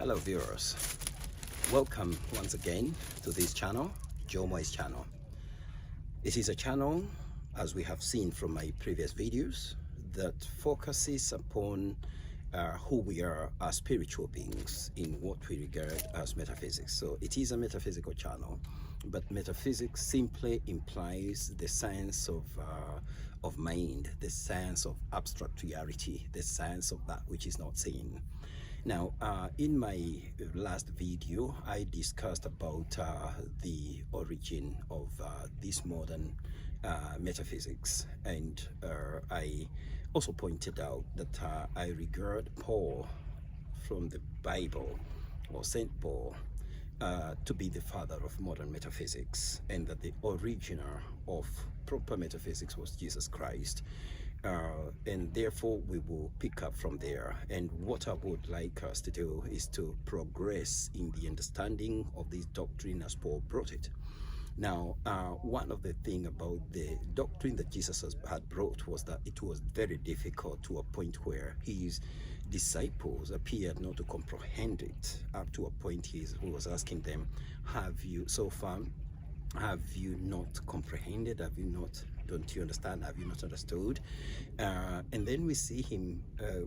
Hello viewers, welcome once again to this channel, Mwai's channel. It is a channel, as we have seen from my previous videos, that focuses upon who we are as spiritual beings in what we regard as metaphysics. So it is a metaphysical channel, but metaphysics simply implies the science of mind, the science of abstract reality, the science of that which is not seen. Now, in my last video, I discussed about the origin of this modern metaphysics, and I also pointed out that I regard Paul from the Bible, or Saint Paul, to be the father of modern metaphysics, and that the originator of proper metaphysics was Jesus Christ. And therefore we will pick up from there, and what I would like us to do is to progress in the understanding of this doctrine as Paul brought it. Now, one of the things about the doctrine that Jesus had brought was that it was very difficult to a point where his disciples appeared not to comprehend it, up to a point he was asking them, have you not comprehended? Don't you understand? Have you not understood? And then we see him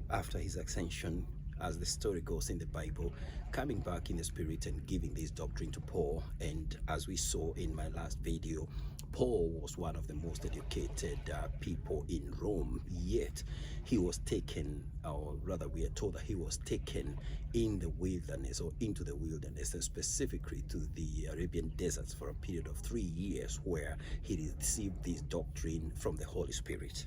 after his ascension, as the story goes in the Bible, coming back in the spirit and giving this doctrine to Paul. And as we saw in my last video, Paul was one of the most educated people in Rome, yet he was taken, or rather we are told that he was taken in the wilderness, or into the wilderness, and specifically to the Arabian deserts for a period of 3 years, where he received this doctrine from the Holy Spirit.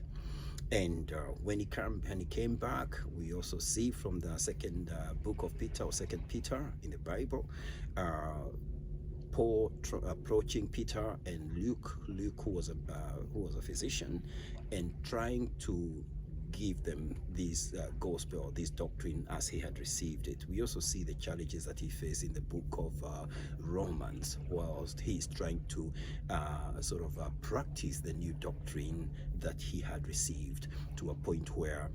And when he came back, we also see from the second book of Peter, or Second Peter in the Bible, Paul approaching Peter and Luke, who was a physician, and trying to give them this gospel, or this doctrine as he had received it. We also see the challenges that he faced in the book of Romans, whilst he's trying to practice the new doctrine that he had received, to a point where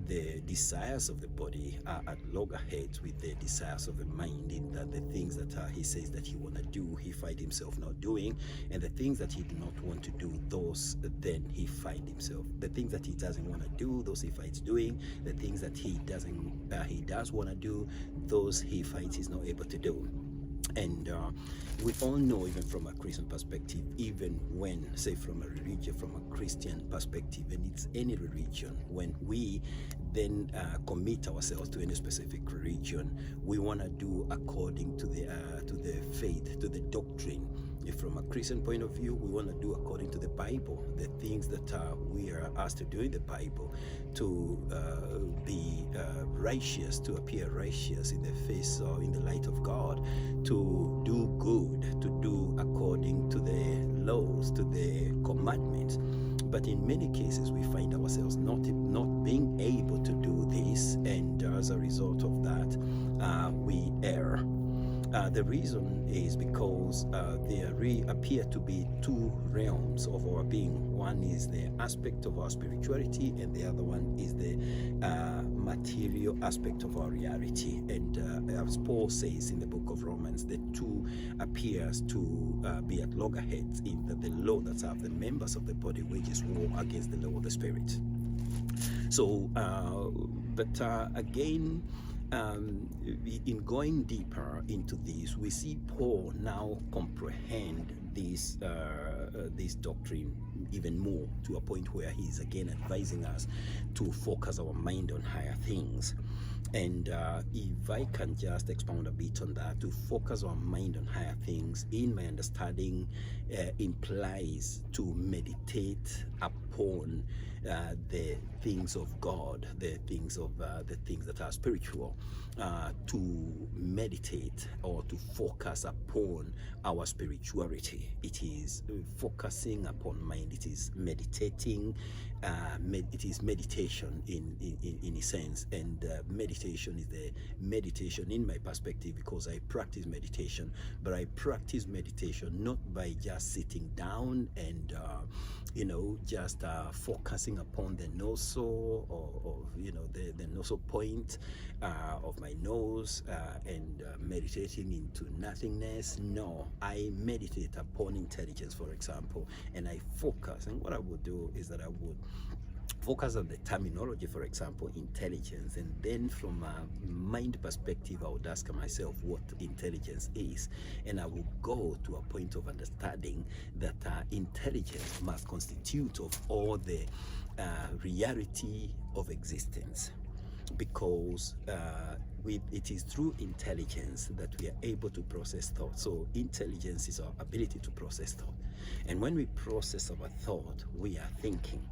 the desires of the body are at loggerheads with the desires of the mind, in that the things that he says that he want to do, he find himself not doing, and the things that he do not want to do, those then he find himself, the things that he doesn't want to do, those he finds doing, the things that he does want to do, those he finds he's not able to do. And we all know, even from a Christian perspective, even when, say, from a Christian perspective, and it's any religion, when we then commit ourselves to any specific religion, we want to do according to the faith, to the doctrine. If from a Christian point of view, we want to do according to the Bible, the things that we are asked to do in the Bible, to be righteous, to appear righteous in the face or in the light of God, to do good, to do according to the laws, to the commandments. But in many cases, we find ourselves not being able to do this, and as a result of that, we err. The reason is because there appear to be two realms of our being. One is the aspect of our spirituality, and the other one is the material aspect of our reality. And as Paul says in the book of Romans, the two appears to be at loggerheads, in that the law that serves the members of the body wages war against the law of the spirit. So, again, in going deeper into this, we see Paul now comprehend this doctrine even more, to a point where he's again advising us to focus our mind on higher things. And if I can just expound a bit on that, to focus our mind on higher things, in my understanding, implies to meditate upon the things of God, the things that are spiritual, to meditate or to focus upon our spirituality. philosophy. It is focusing upon mind. It is meditating. It is meditation in a sense, and meditation is the meditation in my perspective, because I practice meditation, but I practice meditation not by just sitting down and just focusing upon the nostril, or the nostril point of my nose, and meditating into nothingness. No, I meditate upon intelligence, for example, and I focus. And what I would do is that I would focus on the terminology, for example, intelligence, and then from a mind perspective, I would ask myself what intelligence is, and I will go to a point of understanding that intelligence must constitute of all the reality of existence, because it is through intelligence that we are able to process thought. So intelligence is our ability to process thought, and when we process our thought, we are thinking.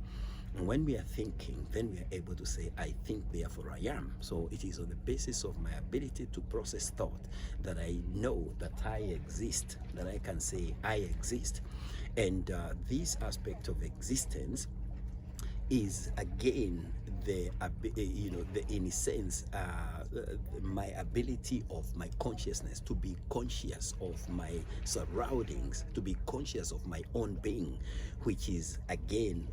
And when we are thinking, then we are able to say, I think, therefore I am. So it is on the basis of my ability to process thought that I know that I exist, that I can say I exist. And this aspect of existence is again in a sense my ability of my consciousness to be conscious of my surroundings, to be conscious of my own being, which is again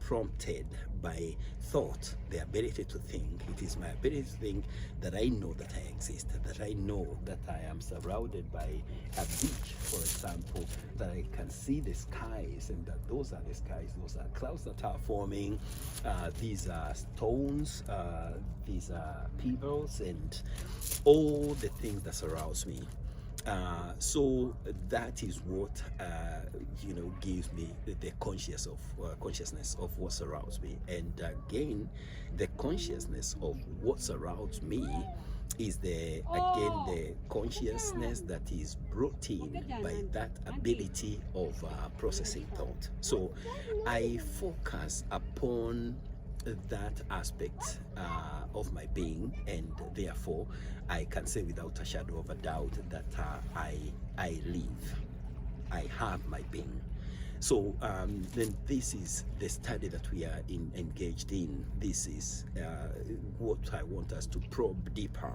prompted by thought, the ability to think. It is my ability to think that I know that I exist, that I know that I am surrounded by a beach, for example, that I can see the skies, and that those are the skies, those are clouds that are forming, these are stones, these are pebbles, and all the things that surrounds me. So that is what gives me the consciousness of what surrounds me. And again, the consciousness of what surrounds me is the consciousness that is brought in by that ability of processing thought. So I focus upon that aspect of my being, and therefore I can say without a shadow of a doubt that I live, I have my being. So then this is the study that we are engaged in. This is what I want us to probe deeper.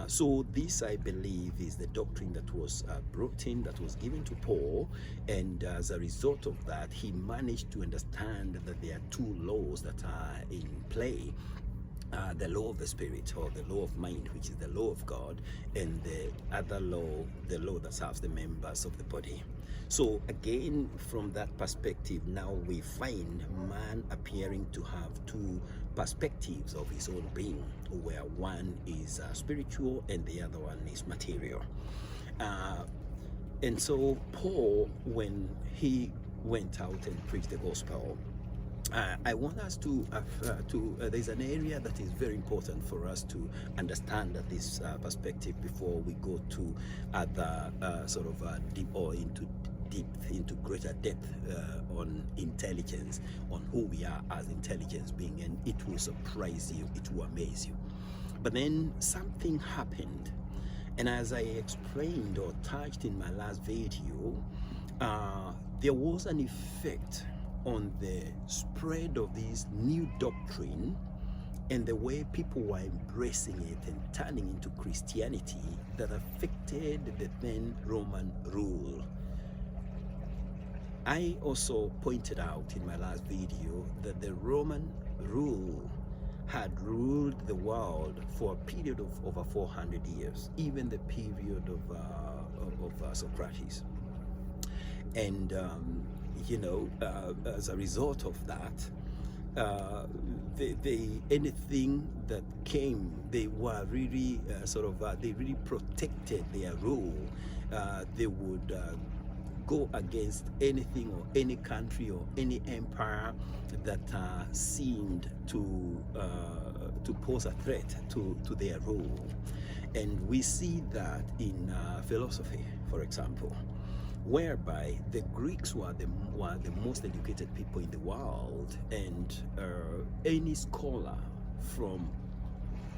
So this, I believe, is the doctrine that was brought in, that was given to Paul, and as a result of that, he managed to understand that there are two laws that are in play. The law of the spirit, or the law of mind, which is the law of God, and the other law, the law that serves the members of the body. So again, from that perspective, now we find man appearing to have two perspectives of his own being, where one is spiritual and the other one is material. And so Paul, when he went out and preached the gospel, I want us to there's an area that is very important for us to understand at this perspective before we go to other deep or into greater depth on intelligence, on who we are as intelligence being, and it will surprise you, it will amaze you. But then something happened, and as I explained or touched in my last video, there was an effect on the spread of this new doctrine and the way people were embracing it and turning into Christianity that affected the then Roman rule. I also pointed out in my last video that the Roman rule had ruled the world for a period of over 400 years, even the period of Socrates. And as a result of that, anything that came, they were really they really protected their rule. They would go against anything or any country or any empire that seemed to pose a threat to their rule. And we see that in philosophy, for example, whereby the Greeks were the most educated people in the world, and any scholar from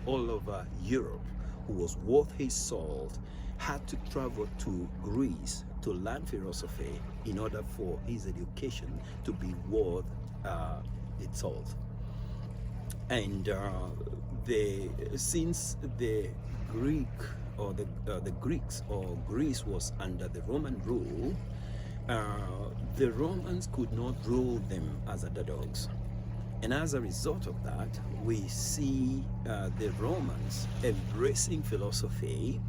all over Europe who was worth his salt, had to travel to Greece to learn philosophy in order for his education to be worth its salt. And since the Greek or the Greeks or Greece was under the Roman rule, the Romans could not rule them as underdogs. And as a result of that, we see the Romans embracing philosophy,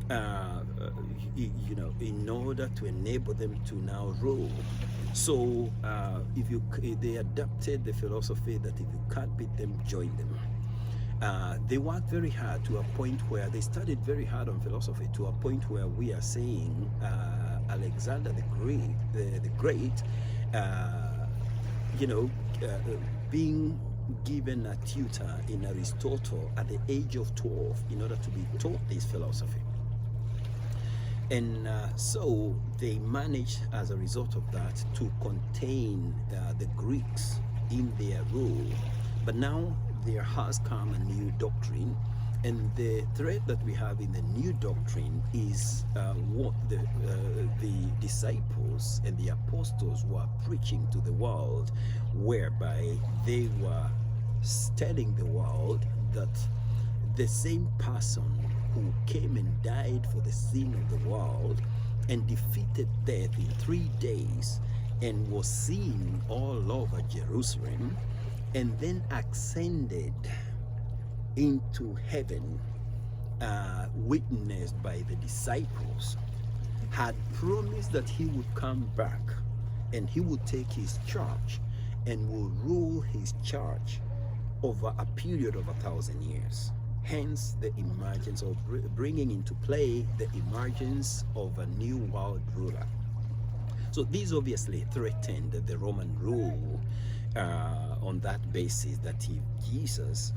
in order to enable them to now rule. So they adapted the philosophy that if you can't beat them, join them. They worked very hard to a point where they studied very hard on philosophy, to a point where we are saying Alexander the Great, being given a tutor in Aristotle at the age of 12 in order to be taught this philosophy. And so they managed, as a result of that, to contain the Greeks in their rule. But now there has come a new doctrine, and the threat that we have in the new doctrine is what the disciples and the apostles were preaching to the world, whereby they were telling the world that the same person who came and died for the sin of the world and defeated death in 3 days and was seen all over Jerusalem and then ascended into heaven, witnessed by the disciples, had promised that he would come back and he would take his church and will rule his church over a period of 1,000 years. Hence the emergence of bringing into play the emergence of a new world ruler. So these obviously threatened the Roman rule on that basis, that if Jesus,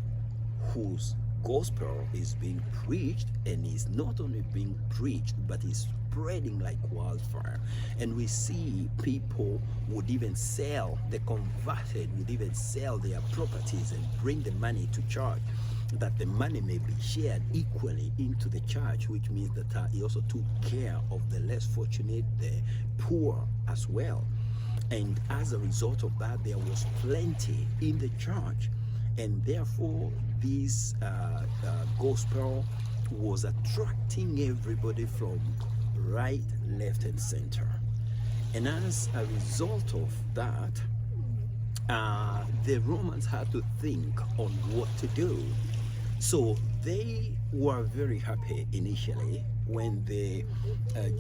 whose gospel is being preached, and is not only being preached but is spreading like wildfire, and we see people would even sell, the converted would even sell their properties and bring the money to church, that the money may be shared equally into the church, which means that he also took care of the less fortunate, the poor as well. And as a result of that, there was plenty in the church, and therefore this gospel was attracting everybody from right, left, and center. And as a result of that, the Romans had to think on what to do. So they were very happy initially when the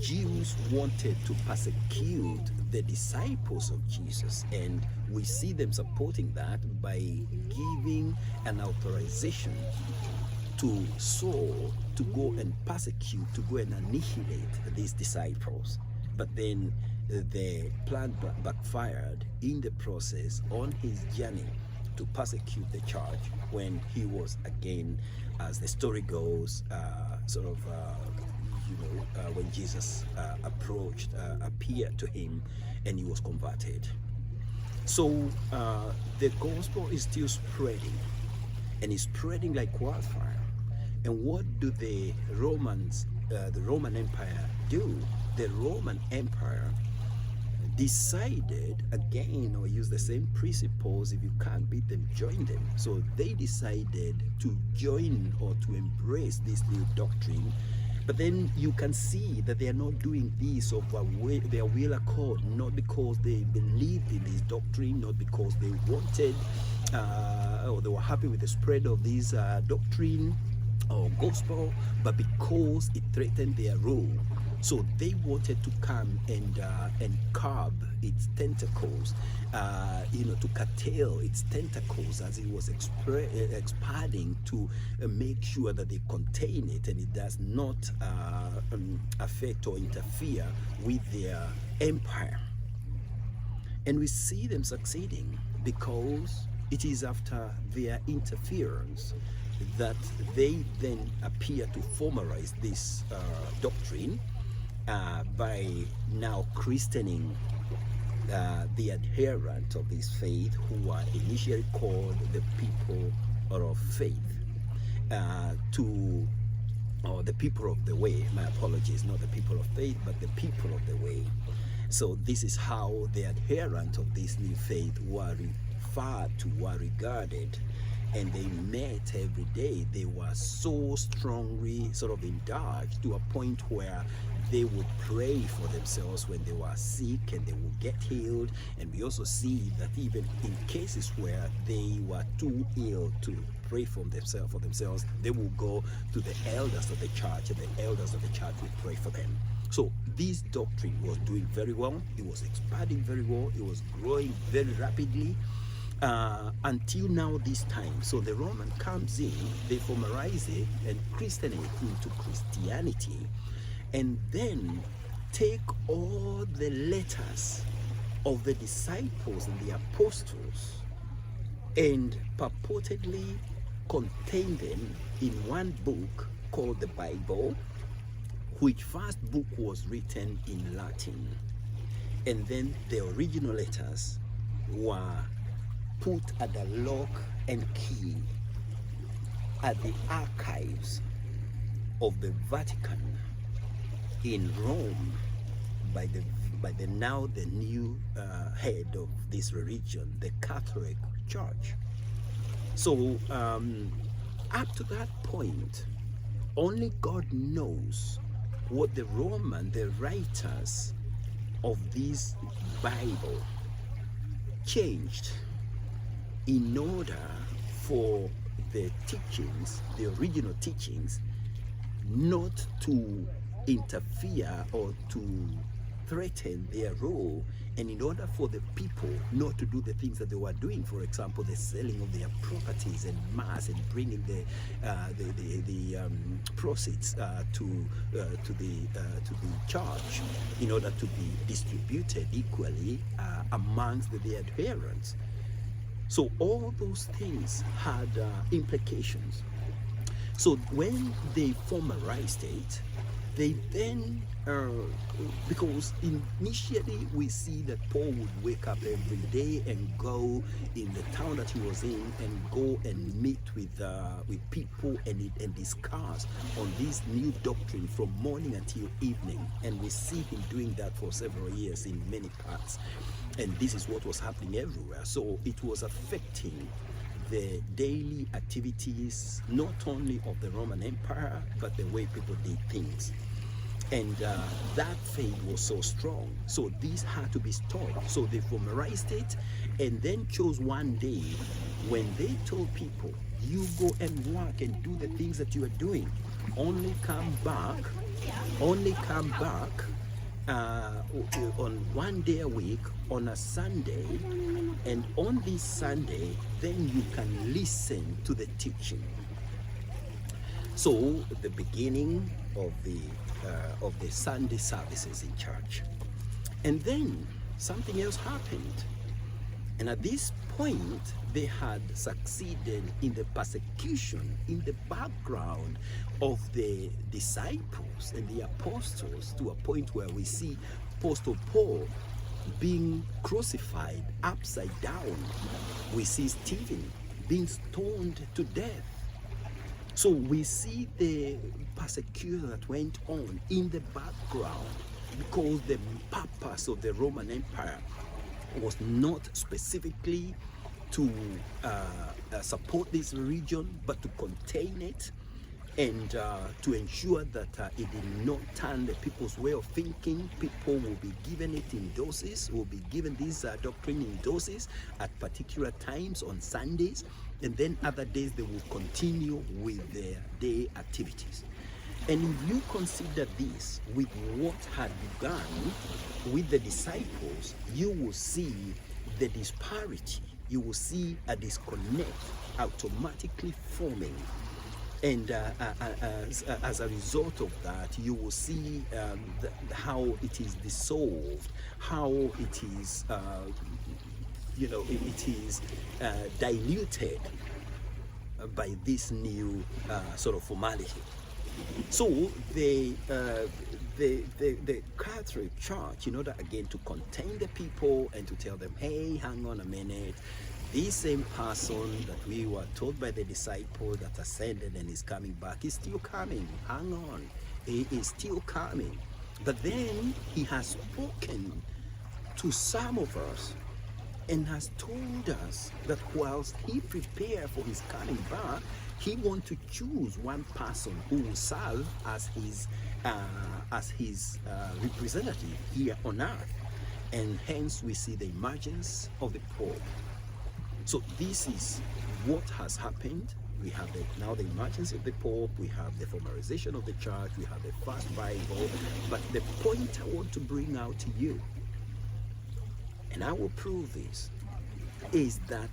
Jews wanted to persecute the disciples of Jesus, and we see them supporting that by giving an authorization to Saul to go and persecute, to go and annihilate these disciples. But then the plan backfired in the process on his journey to persecute the church, when he was again, as the story goes, when Jesus appeared to him, and he was converted. So the gospel is still spreading, and it's spreading like wildfire. And what do the Romans, the Roman Empire do? The Roman Empire decided, again, or use the same principles: if you can't beat them, join them. So they decided to join or to embrace this new doctrine. But then you can see that they are not doing this of their will accord, not because they believed in this doctrine, not because they wanted or they were happy with the spread of this doctrine or gospel, but because it threatened their rule. So they wanted to come and curb its tentacles, to curtail its tentacles as it was expanding, to make sure that they contain it and it does not affect or interfere with their empire. And we see them succeeding, because it is after their interference that they then appear to formalize this doctrine by now christening the adherents of this faith, who are initially called the people of faith, to or the people of the way. My apologies, not the people of faith, but the people of the way. So this is how the adherents of this new faith were referred to, were regarded, and they met every day. They were so strongly sort of indulged to a point where they would pray for themselves when they were sick, and they would get healed. And we also see that even in cases where they were too ill to pray for themselves, they would go to the elders of the church, and the elders of the church would pray for them. So this doctrine was doing very well. It was expanding very well. It was growing very rapidly until now this time. So the Roman comes in, they formalize it and Christian it into Christianity, and then take all the letters of the disciples and the apostles and purportedly contain them in one book called the Bible, which first book was written in Latin, and then the original letters were put at the lock and key at the archives of the Vatican in Rome by the now the new head of this religion, the Catholic Church. So up to that point, only God knows what the writers of this Bible changed in order for the teachings, the original teachings, not to interfere or to threaten their role, and in order for the people not to do the things that they were doing, for example, the selling of their properties and mass, and bringing the proceeds to the church in order to be distributed equally amongst the adherents. So all those things had implications. So when they formalized it, they then, because initially we see that Paul would wake up every day and go in the town that he was in and go and meet with people and discuss on this new doctrine from morning until evening. And we see him doing that for several years in many parts. And this is what was happening everywhere. So it was affecting the daily activities, not only of the Roman Empire, but the way people did things. And that faith was so strong. So this had to be stopped. So they formalized it and then chose one day when they told people, you go and work and do the things that you are doing. Only come back on one day a week, on a Sunday, and on this Sunday, then you can listen to the teaching. So the beginning of the Sunday services in church, and then something else happened. And at this point, they had succeeded in the persecution in the background of the disciples and the apostles, to a point where we see Apostle Paul being crucified upside down. We see Stephen being stoned to death. So we see the persecution that went on in the background, because the purpose of the Roman Empire was not specifically to support this religion, but to contain it and to ensure that it did not turn the people's way of thinking. People will be given it in doses, will be given this doctrine in doses at particular times on Sundays, and then other days they will continue with their day activities. And if you consider this with what had begun with the disciples, you will see the disparity. You will see a disconnect automatically forming. And as a result of that, you will see how it is dissolved, how it is, it is diluted by this new sort of formality. So the Catholic Church, in order again to contain the people and to tell them, hey, hang on a minute, This same person that we were told by the disciple that ascended and is coming back is still coming. Hang on. He is still coming. But then he has spoken to some of us and has told us that whilst he prepared for his coming back, he wants to choose one person who will serve as his representative here on earth. And hence we see the emergence of the Pope. So this is what has happened. We have now the emergence of the Pope, we have the formalization of the church, we have the first Bible. But the point I want to bring out to you, and I will prove this, is that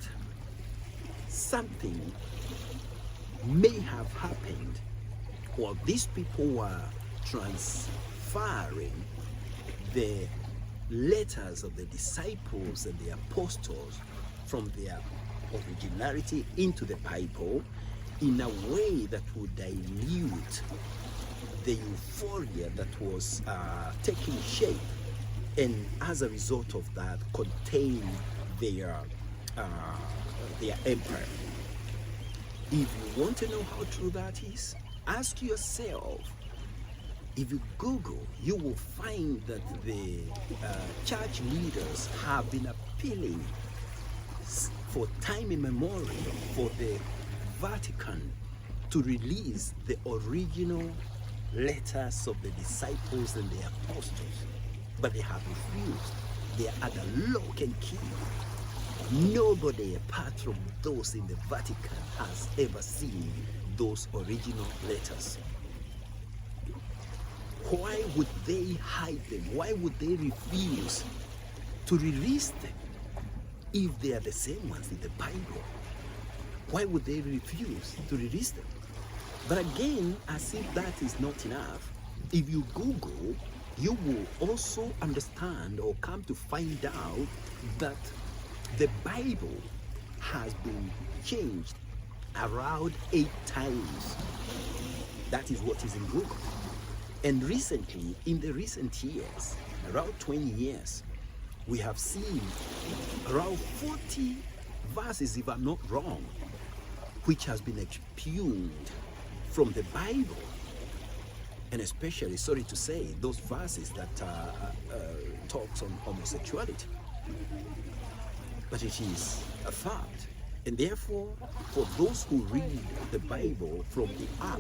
something may have happened while these people were transferring the letters of the disciples and the apostles from their originality into the Bible in a way that would dilute the euphoria that was taking shape, and as a result of that contain their empire. If you want to know how true that is, ask yourself. If you Google, you will find that the church leaders have been appealing for time immemorial for the Vatican to release the original letters of the disciples and the apostles, but they have refused. They are at a lock and key. Nobody apart from those in the Vatican has ever seen those original letters. Why would they hide them? Why would they refuse to release them if they are the same ones in the Bible? Why would they refuse to release them? But again, as if that is not enough, if you Google, you will also understand or come to find out that the Bible has been changed around 8 times. That is what is in Google. And recently, in the recent years, around 20 years, we have seen around 40 verses, if I'm not wrong, which has been expugned from the Bible. And especially, sorry to say, those verses that talks on homosexuality. But it is a fact. And therefore, for those who read the Bible from the app,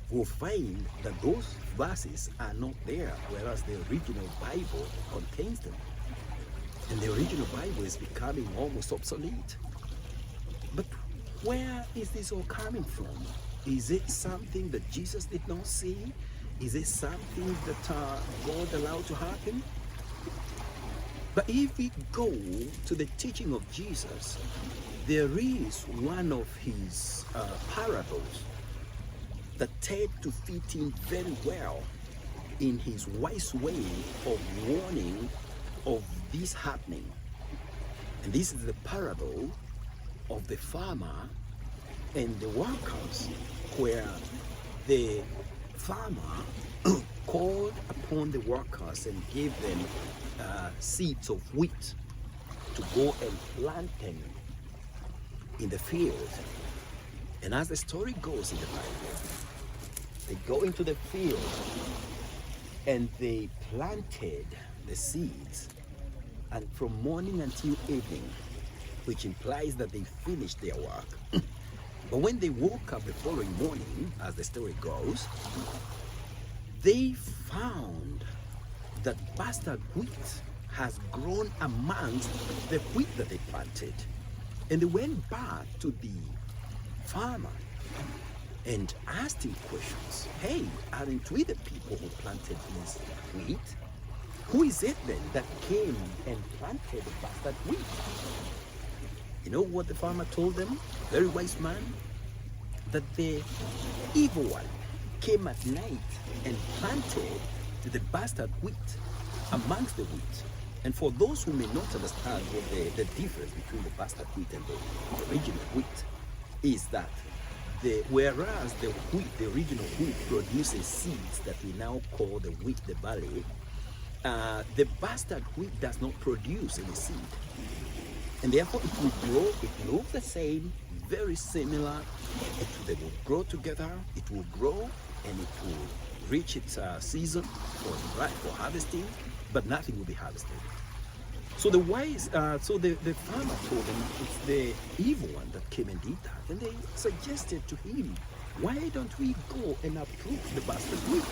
will find that those verses are not there, whereas the original Bible contains them. And the original Bible is becoming almost obsolete. But where is this all coming from? Is it something that Jesus did not see? Is it something that God allowed to happen? But if we go to the teaching of Jesus, there is one of his parables that tend to fit in very well in his wise way of warning of this happening. And this is the parable of the farmer and the workers, where the farmer called upon the workers and gave them seeds of wheat to go and plant them in the field. And as the story goes in the Bible, they go into the field and they planted the seeds, and from morning until evening, which implies that they finished their work. But when they woke up the following morning, as the story goes, they found that bastard wheat has grown amongst the wheat that they planted. And they went back to the farmer and asked him questions. Hey, aren't we the people who planted this wheat? Who is it then that came and planted the bastard wheat? You know what the farmer told them? Very wise man. That the evil one came at night and planted the bastard wheat amongst the wheat. And for those who may not understand what the difference between the bastard wheat and the original wheat is, that whereas the wheat, the original wheat, produces seeds that we now call the wheat, the barley, the bastard wheat does not produce any seed. And therefore it will grow, it looks the same, very similar. They will grow together, it will grow, and it will reach its season for harvesting, but nothing will be harvested. So the farmer told them it's the evil one that came and did that. And they suggested to him, why don't we go and uproot the bastard wheat?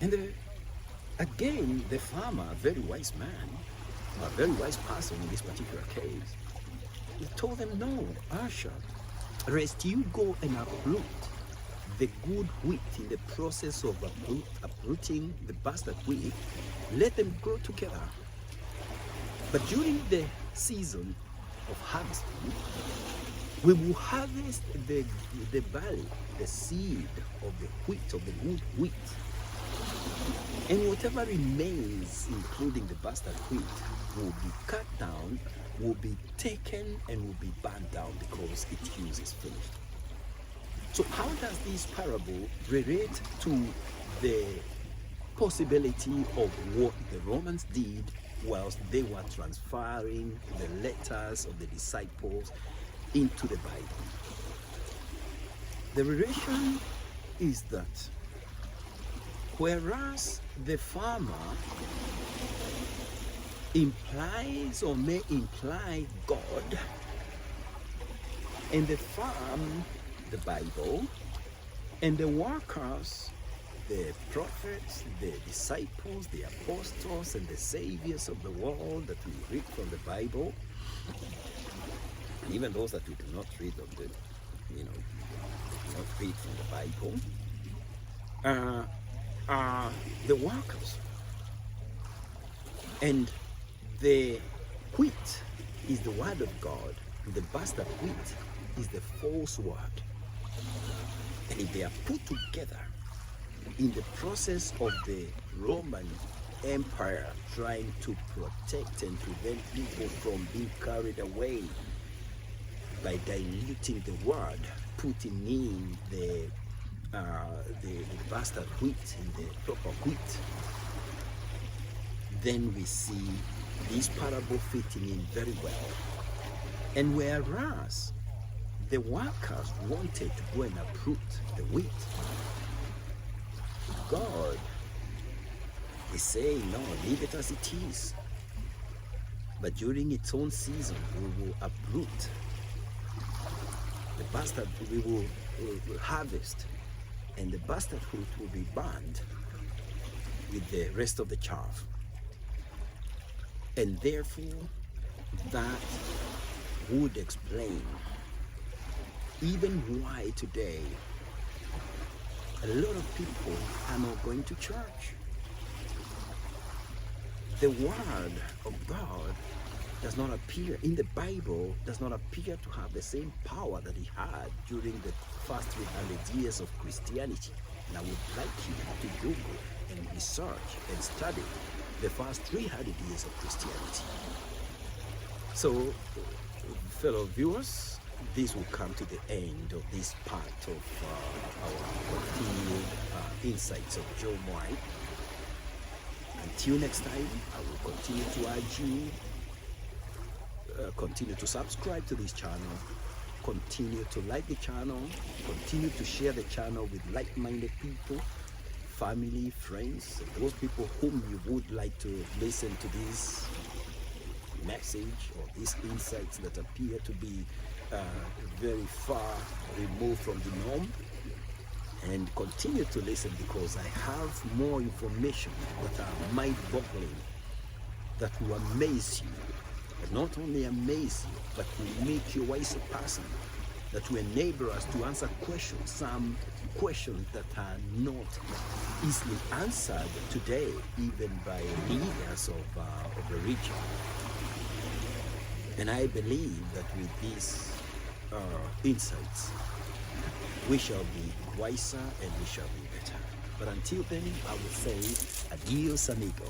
And again, the farmer, a very wise man, a very wise person in this particular case, he told them, no, Asher, rest you go and uproot the good wheat. In the process of uprooting the bastard wheat, let them grow together. But during the season of harvesting, we will harvest the barley, the seed of the wheat, of the good wheat. And whatever remains, including the bastard wheat, will be cut down, will be taken, and will be burned down because its use is finished. So how does this parable relate to the possibility of what the Romans did whilst they were transferring the letters of the disciples into the Bible? The relation is that whereas the farmer implies or may imply God, and the farm, the Bible, and the workers, the prophets, the disciples, the apostles, and the saviors of the world that we read from the Bible, and even those that we do not read of the, do not read from the Bible, are the workers. And the wheat is the word of God. The bastard wheat is the false word. And if they are put together in the process of the Roman Empire trying to protect and prevent people from being carried away by diluting the word, putting in the bastard wheat in the proper wheat, then we see this parable fitting in very well. And whereas the workers wanted to go and uproot the wheat, God is saying, no, leave it as it is. But during its own season, we will uproot the bastard, we will harvest, and the bastard fruit will be burned with the rest of the chaff. And therefore, that would explain even why today a lot of people are not going to church. The word of God does not appear in the Bible, does not appear to have the same power that it had during the first 300 years of Christianity. And I would like you to Google and research and study the first 300 years of Christianity. So, fellow viewers, this will come to the end of this part of our continued insights of Joe Mwai. Until next time, I will continue to urge you, continue to subscribe to this channel, continue to like the channel, continue to share the channel with like-minded people, family, friends, those people whom you would like to listen to this message or these insights that appear to be very far removed from the norm. And continue to listen, because I have more information that are mind-boggling, that will amaze you. But not only amaze you, but will make you a wiser person, that will enable us to answer questions, some questions that are not easily answered today, even by leaders of the region. And I believe that with these insights, we shall be wiser and we shall be better. But until then, I will say adios, amigo.